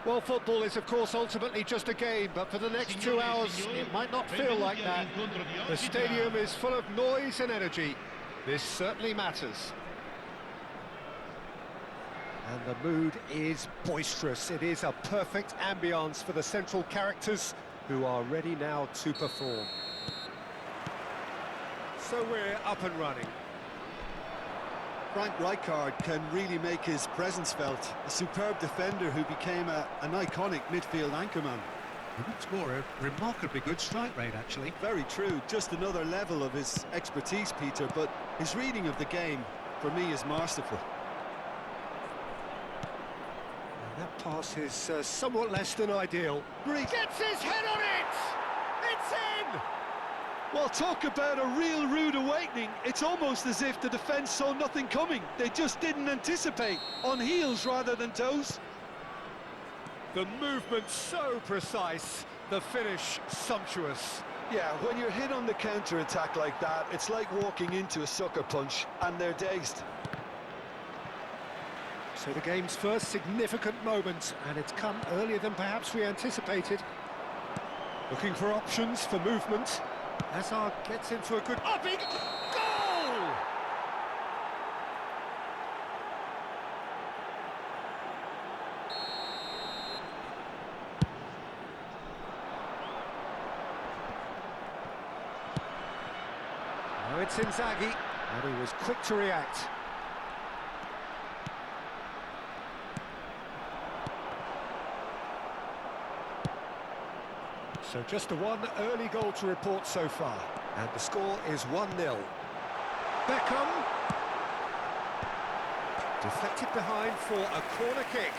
Well, football is, of course, ultimately just a game, but for the next 2 hours, it might not feel like that. The stadium is full of noise and energy. This certainly matters. And the mood is boisterous. It is a perfect ambience for the central characters who are ready now to perform. So we're up and running. Frank Rijkaard can really make his presence felt. A superb defender who became an iconic midfield anchorman. Looks more a remarkably good strike rate, actually. Very true, just another level of his expertise, Peter, but his reading of the game, for me, is masterful. And that pass is somewhat less than ideal. Great. Gets his head on it! It's in! Well, talk about a real rude awakening. It's almost as if the defence saw nothing coming. They just didn't anticipate. On heels rather than toes. The movement so precise, the finish sumptuous. Yeah, when you're hit on the counter-attack like that, it's like walking into a sucker punch, and they're dazed. So the game's first significant moment, and it's come earlier than perhaps we anticipated. Looking for options for movement. Hazard gets into a good... Oh, big goal! Now it's Inzaghi, and he was quick to react. So just the one early goal to report so far. And the score is 1-0. Beckham. Deflected behind for a corner kick.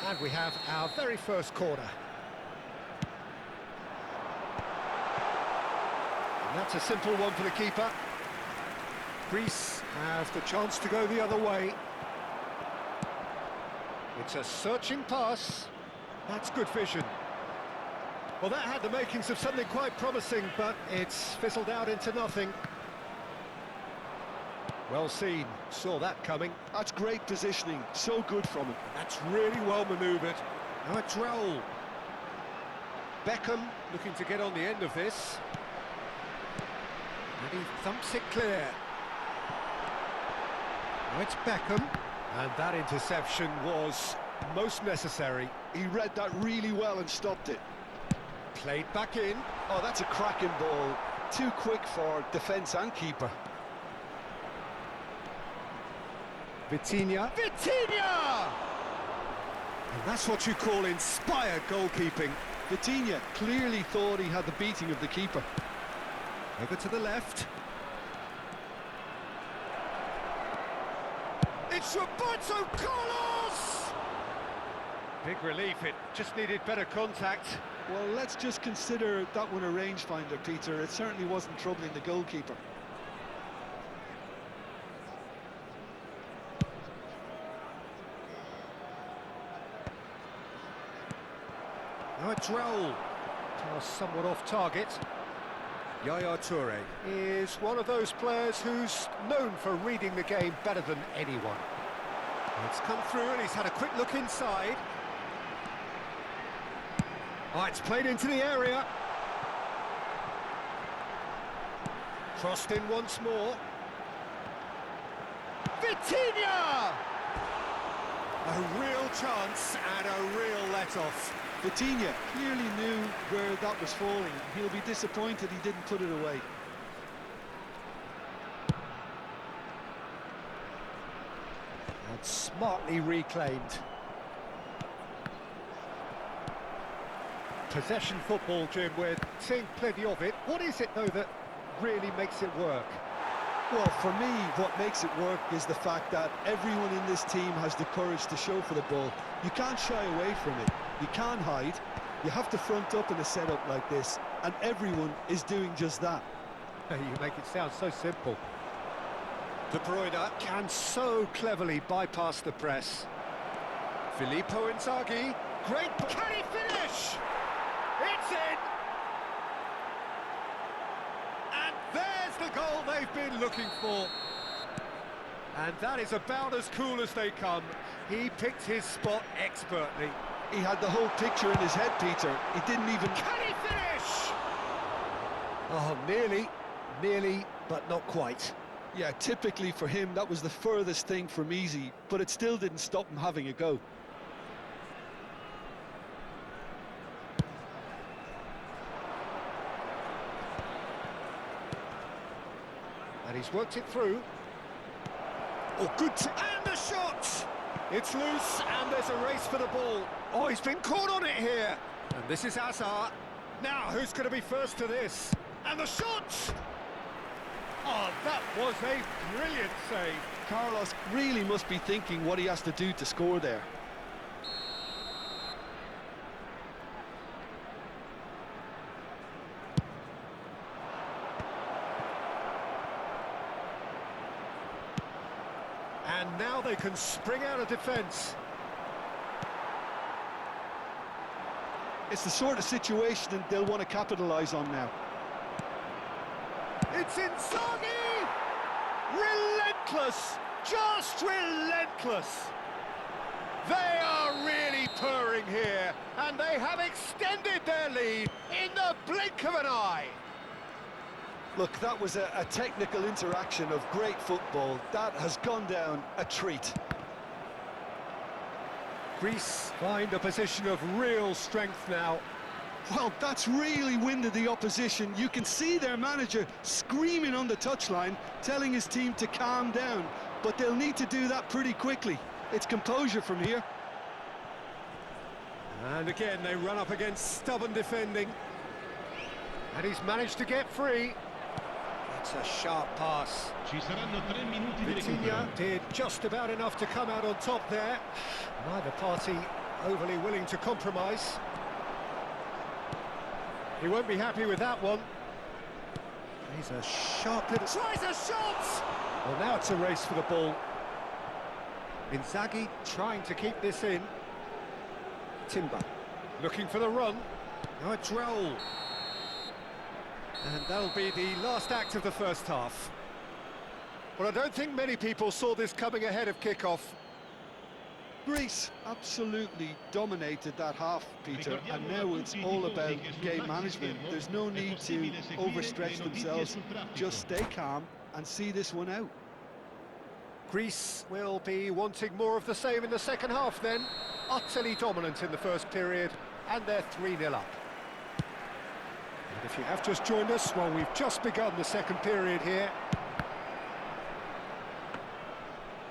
And we have our very first corner. And that's a simple one for the keeper. Greece have the chance to go the other way. It's a searching pass. That's good vision. Well, that had the makings of something quite promising, but it's fizzled out into nothing. Well seen, saw that coming. That's great positioning, so good from him. That's really well manoeuvred. Now it's Raul. Beckham looking to get on the end of this. And he thumps it clear. Now it's Beckham. And that interception was most necessary. He read that really well and stopped it. Played back in. Oh, that's a cracking ball. Too quick for defence and keeper. Vitinha. Vitinha! And that's what you call inspired goalkeeping. Vitinha clearly thought he had the beating of the keeper. Over to the left. It's Roberto Carlos! Big relief, it just needed better contact. Well, let's just consider that one a rangefinder, Peter. It certainly wasn't troubling the goalkeeper. Now it's Raul. Pass somewhat off target. Yaya Toure is one of those players who's known for reading the game better than anyone. It's come through and he's had a quick look inside. Oh, it's played into the area. Crossed in once more. Vitinha! A real chance and a real let-off. Vitinha clearly knew where that was falling. He'll be disappointed he didn't put it away. And smartly reclaimed. Possession football, Jim, we're seeing plenty of it. What is it, though, that really makes it work? Well, for me, what makes it work is the fact that everyone in this team has the courage to show for the ball. You can't shy away from it. You can't hide. You have to front up in a setup like this, and everyone is doing just that. You make it sound so simple. De Bruyne can so cleverly bypass the press. Filippo Inzaghi, great... Can he finish? It's in! And there's the goal they've been looking for. And that is about as cool as they come. He picked his spot expertly. He had the whole picture in his head, Peter. He didn't even... Can he finish? Oh, nearly, but not quite. Yeah, typically for him, that was the furthest thing from easy, but it still didn't stop him having a go. And he's worked it through. Oh, good. And the shot! It's loose, and there's a race for the ball. Oh, he's been caught on it here. And this is Hazard. Now, who's going to be first to this? And the shot! Oh, that was a brilliant save. Carlos really must be thinking what he has to do to score there. And now they can spring out of defence. It's the sort of situation that they'll want to capitalise on now. It's Inzaghi! Relentless! Just relentless! They are really purring here, and they have extended their lead in the blink of an eye. Look, that was a technical interaction of great football. That has gone down a treat. Greece find a position of real strength now. Well, that's really winded the opposition. You can see their manager screaming on the touchline, telling his team to calm down. But they'll need to do that pretty quickly. It's composure from here. And again, they run up against stubborn defending. And he's managed to get free. It's a sharp pass. Vitinha did just about enough to come out on top there. Neither party overly willing to compromise. He won't be happy with that one. He's a sharp little... Tries a shot! Well, now it's a race for the ball. Inzaghi trying to keep this in. Timber looking for the run. Now it's Raul. And that'll be the last act of the first half. Well, I don't think many people saw this coming ahead of kickoff. Greece absolutely dominated that half, Peter, and now it's all about game management. There's no need to overstretch themselves. Just stay calm and see this one out. Greece will be wanting more of the same in the second half then. Utterly dominant in the first period, and they're 3-0 up. And if you have just joined us, well, we've just begun the second period here.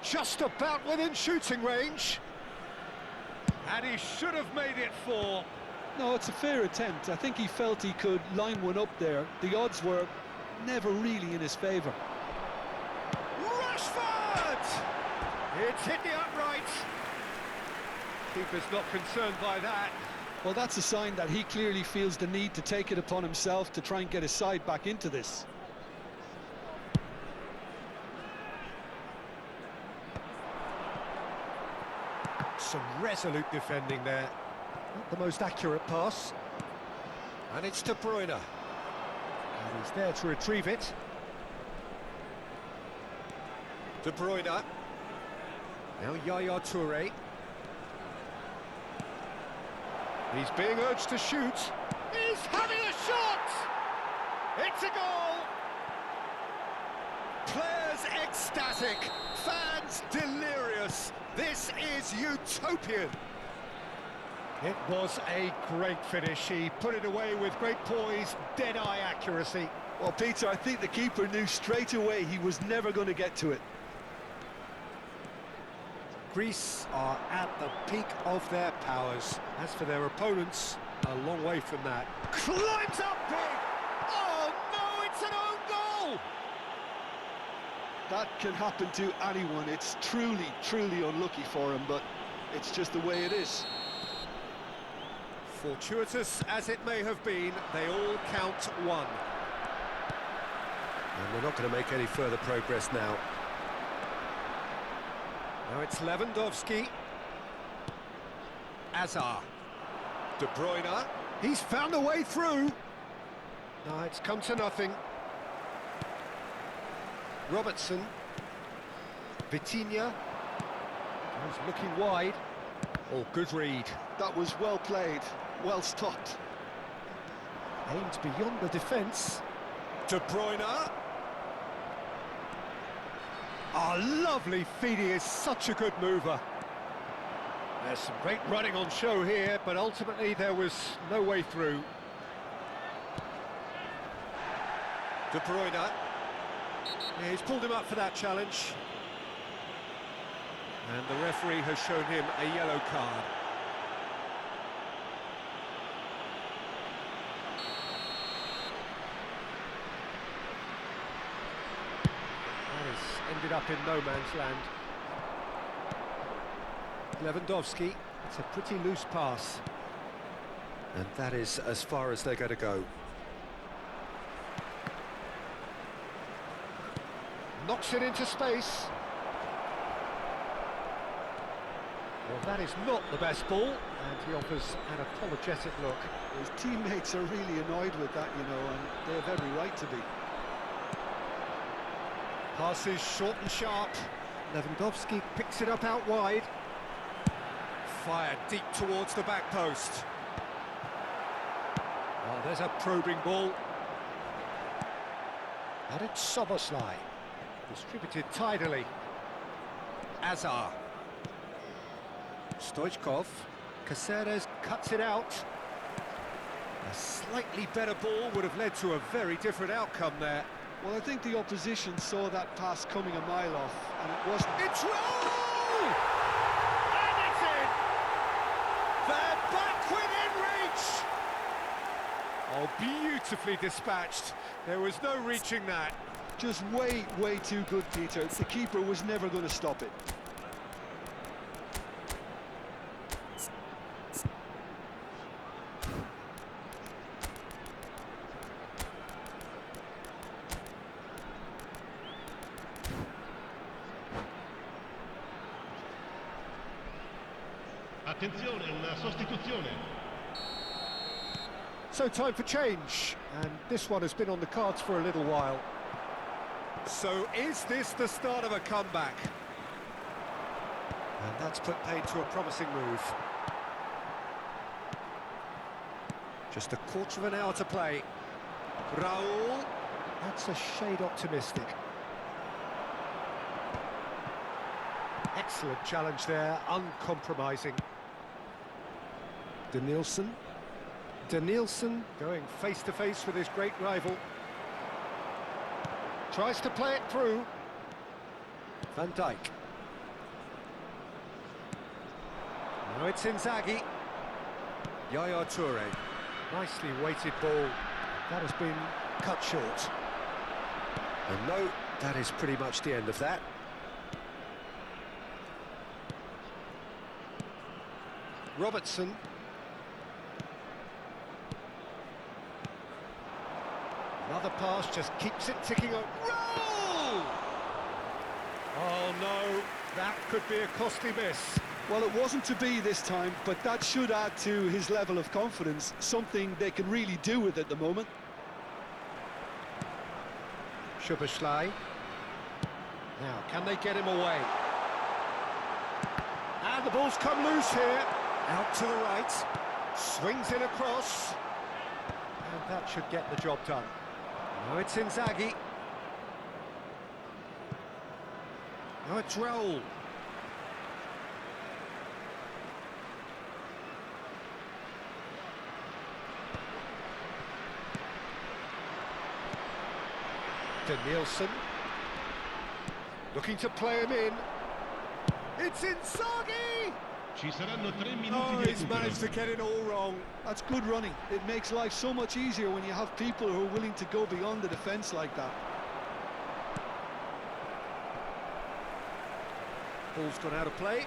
Just about within shooting range. And he should have made it 4. No, it's a fair attempt. I think he felt he could line one up there. The odds were never really in his favour. Rashford! It's hit the upright. Keeper's not concerned by that. Well, that's a sign that he clearly feels the need to take it upon himself to try and get his side back into this. Some resolute defending there. Not the most accurate pass. And it's to Bruyne. And he's there to retrieve it. De Bruyne. Now Yaya Toure. He's being urged to shoot. He's having a shot! It's a goal! Players ecstatic, fans delirious. This is utopian. It was a great finish. He put it away with great poise, dead-eye accuracy. Well, Peter, I think the keeper knew straight away he was never going to get to it. Greece are at the peak of their powers. As for their opponents, a long way from that. Climbs up big! Oh no, it's an own goal! That can happen to anyone. It's truly, truly unlucky for him, but it's just the way it is. Fortuitous as it may have been, they all count 1. And they're not going to make any further progress now. Now it's Lewandowski. Hazard. De Bruyne. He's found a way through. No, it's come to nothing. Robertson. Vitinha. He's looking wide. Oh, good read. That was well played, well stopped. Aimed beyond the defence. De Bruyne. Oh, lovely feed. He is such a good mover. There's some great running on show here, but ultimately there was no way through. De Bruyne. Yeah, he's pulled him up for that challenge. And the referee has shown him a yellow card. That has ended up in no man's land. Lewandowski, it's a pretty loose pass. And that is as far as they're going to go. Knocks it into space. Well, that is not the best ball, and he offers an apologetic look. His teammates are really annoyed with that, you know, and they have every right to be. Passes short and sharp. Lewandowski picks it up out wide. Fired deep towards the back post. Oh, there's a probing ball. And it's Szoboszlai. Distributed tidily. Azar. Stoichkov. Caceres cuts it out. A slightly better ball would have led to a very different outcome there. Well, I think the opposition saw that pass coming a mile off, and it wasn't. It's roll! And it's in! They're back within reach! Oh, beautifully dispatched. There was no reaching that. Just way too good, Peter. The keeper was never going to stop it. Attenzione, una sostituzione. So time for change, and this one has been on the cards for a little while. So is this the start of a comeback? And that's put paid to a promising move. Just a quarter of an hour to play. Raul. That's a shade optimistic. Excellent challenge there, uncompromising. Denílson. Denílson going face-to-face with his great rival. Tries to play it through. Van Dijk. Now it's Inzaghi. Yaya Toure. Nicely weighted ball. That has been cut short. And no, that is pretty much the end of that. Robertson. Another pass just keeps it ticking on. Roll! Oh no, that could be a costly miss. Well, it wasn't to be this time, but that should add to his level of confidence, something they can really do with at the moment. Szoboszlai. Now, can they get him away? And the ball's come loose here. Out to the right. Swings it across. And that should get the job done. Now it's Inzaghi. Now it's Raul. Denílson. Looking to play him in. It's Inzaghi! Ci saranno 3 minuti Oh, di he's recupero. managed to get it all wrong. That's good running. It makes life so much easier when you have people who are willing to go beyond the defence like that. Ball's gone out of play.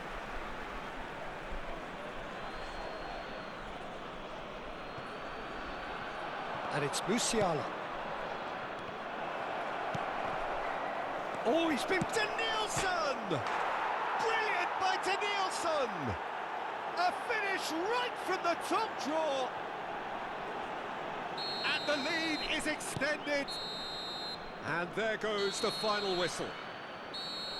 And it's Musiala. Oh, he's been Denílson! Brilliant by Denílson! A finish right from the top draw. And the lead is extended. And there goes the final whistle.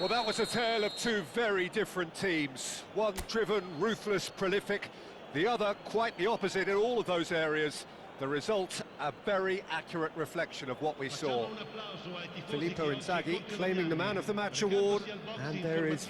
Well, that was a tale of two very different teams. One driven, ruthless, prolific. The other quite the opposite in all of those areas. The result, a very accurate reflection of what we saw. Filippo Inzaghi claiming the Man of the Match award, and there is